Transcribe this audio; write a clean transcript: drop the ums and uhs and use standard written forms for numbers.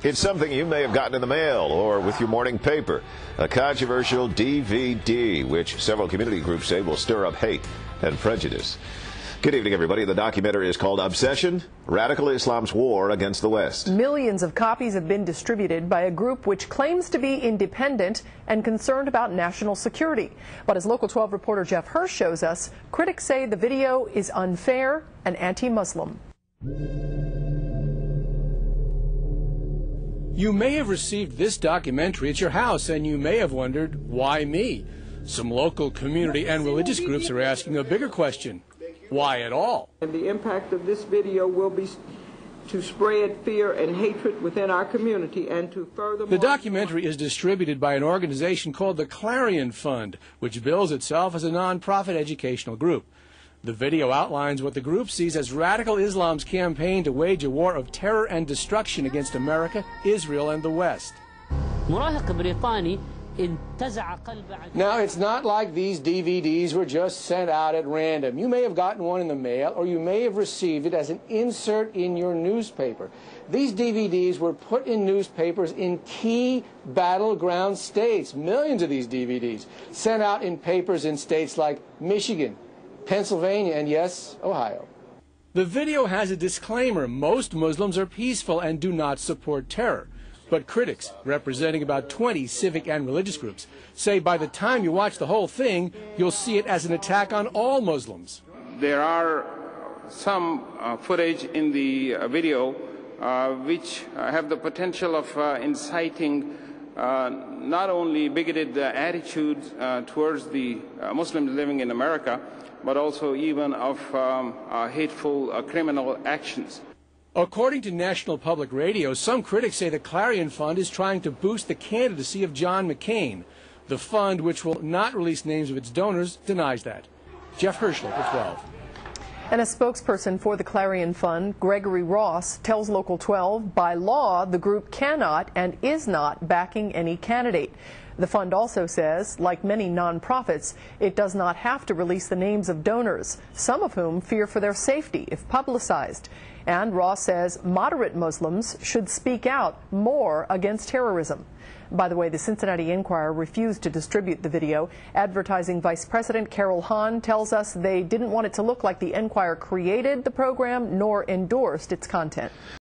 It's something you may have gotten in the mail or with your morning paper. A controversial DVD, which several community groups say will stir up hate and prejudice. Good evening, everybody. The documentary is called Obsession: Radical Islam's War Against the West. Millions of copies have been distributed by a group which claims to be independent and concerned about national security. But as Local 12 reporter Jeff Hirsh shows us, critics say the video is unfair and anti-Muslim. You may have received this documentary at your house, and you may have wondered, why me? Some local community and religious groups are asking a bigger question. Why at all? And the impact of this video will be to spread fear and hatred within our community and to further... The documentary is distributed by an organization called the Clarion Fund, which bills itself as a nonprofit educational group. The video outlines what the group sees as radical Islam's campaign to wage a war of terror and destruction against America, Israel, and the West. Now, it's not like these DVDs were just sent out at random. You may have gotten one in the mail, or you may have received it as an insert in your newspaper. These DVDs were put in newspapers in key battleground states. Millions of these DVDs sent out in papers in states like Michigan, Pennsylvania, and yes, Ohio. The video has a disclaimer. Most Muslims are peaceful and do not support terror. But critics, representing about 20 civic and religious groups, say by the time you watch the whole thing, you'll see it as an attack on all Muslims. There are some footage in the video which have the potential of inciting not only bigoted attitudes towards the Muslims living in America, but also even of hateful criminal actions. According to National Public Radio, some critics say the Clarion Fund is trying to boost the candidacy of John McCain. The fund, which will not release names of its donors, denies that. Jeff Hirsh, Local 12. And a spokesperson for the Clarion Fund, Gregory Ross, tells Local 12 by law the group cannot and is not backing any candidate. The fund also says, like many nonprofits, it does not have to release the names of donors, some of whom fear for their safety if publicized. And Ross says moderate Muslims should speak out more against terrorism. By the way, the Cincinnati Enquirer refused to distribute the video. Advertising Vice President Carol Hahn tells us they didn't want it to look like the Enquirer created the program nor endorsed its content.